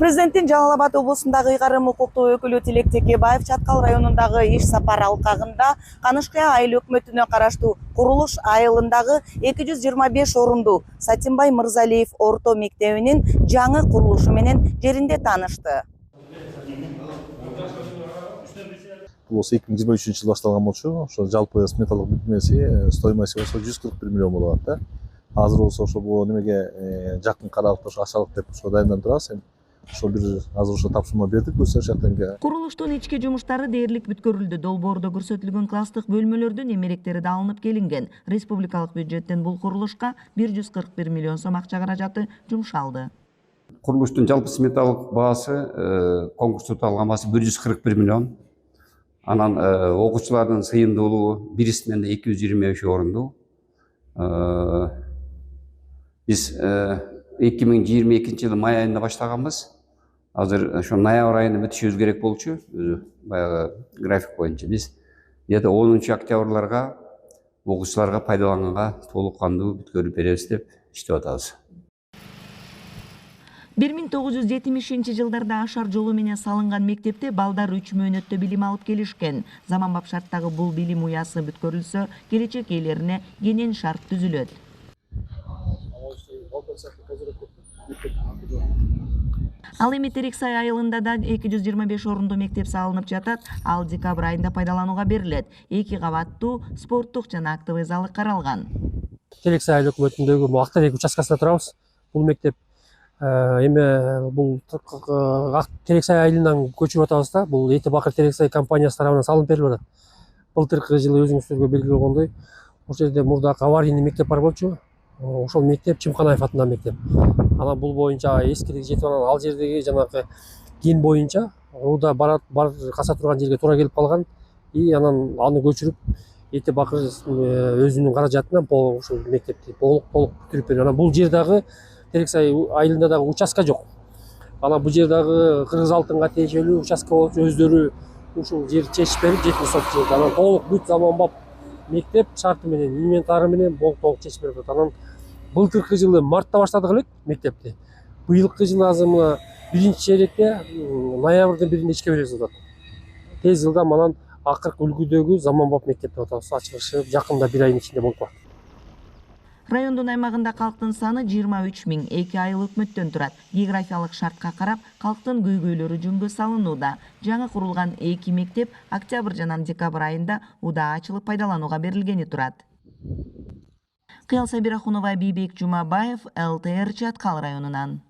Президенттин Жалал Абад облусундагы ыйгарым укуктуу өкүлү Тилек Текебаев Чаткал районундагы иш сапар алкагында Канышкыя айыл өкмөтүнө караштуу Курулуш айылындагы 225 орундуу Сатимбай Мырзалиев орто мектебинин жаңы курулушу менен жеринде таанышты. Бул 2023 жылы башталган болчу. Ошо жалпы сметалык бүтмөсү стоимости болсо 141 миллион болуп атат да. Азыр болсо ошо бул немеге жакын каралып ошо ашалык деп ошо даянданып турабыз. Ошо бир азыр ошо тапшырма бердик көчө жактан. Курулуштун ички жумуштары дээрлик бүткөрүлдү. Долбоордо көрсөтүлгөн класстык бөлмөлөрдүн эмеректери да алынып келинген. Республикалык бюджеттен бул курулушка 141 миллион сом акча каражаты жумшалды. Курулуштун жалпы сметалык баасы конкурсту алган баасы 141 миллион. Анан окуучулардын сыйымдуулугу бир сменде 223 орунду. Биз 2022 жылы май айында баштаганбыз. Азыр ошо ноябрь айында бүтүшүбүз керек болчу. Баягы график боюнча биз где-то 10 октябрьларга окуучуларга пайдаланганга толук кандуу бүткөрүп беребиз деп иштеп атабыз. 1970 жылдарда ашар жолу менен салынган мектепте балдар 3 мөөнөттө билим алып келишкен. Заманбап шарттагы бул билим уясы бүткөрүлсө, келечек ээлерине кенен шарт түзүлөт. Ал эми Терексай айылында да 225 орундуу мектеп салынып жатат. Ал декабрь айында пайдаланууга берилет. 2 кабаттуу спорттук жана актовый залы каралган. Терексай айыл өкмөтүндөгү Актарек участкасында турабыз. Бул мектеп эми бул Терексай айылынан көчүрүп атабыз да. Бул Эти Бакыр Терексай компаниясы тарабынан салынып берилип атат. Былтыркы жылы өзүңүздөргө белгилүү болгондой, ошол жерде мурдакы аварийный мектеп бар болчу. Ошол мектеп Чымканаев атындагы мектеп. Анан бул боюнча эскилиги жетип анан ал жердеги жанагы кен боюнча ууда бар каса турган жерге туура келип калган. Анан аны көчүрүп Эти Бакыр өзүнүн каражатынан ушул мектепти толук бүтүрүп берген. Анан бул жер дагы Терексай айылында дагы участка жок. Анан бул жер дагы Кыргыз алтынга тиешелүү участка болчу, өздөрү ушул жер чечип берип 7 сот жерде. Анан толук бүт заманбап мектеп шарты менен, инвентары менен толук чечип берип атат. Анан былтыркы жылы мартта баштадык элек мектепти. Быйылкы жылы азыр мына биринчи чейректе ноябрдын 1-inde ишке беребиз деп атат. Тез жылдам анан акыркы үлгүдөгү заманбап мектеп деп атабыз. Ачылышы жакында 1 айдын ичинде болуп калат. Райондун аймагында калктын саны 23 000, 2 айыл өкмөттөн турат. Географиялык шартка карап, калктын көйгөйлөрү жөнгө салынууда. Жаңы курулган 2 мектеп октябрь жана декабрь айында удаа ачылып пайдаланууга берилгени турат. Кыял Сабирахунова, Бийбек Жумабаев, ЛТР, Чаткал районунан.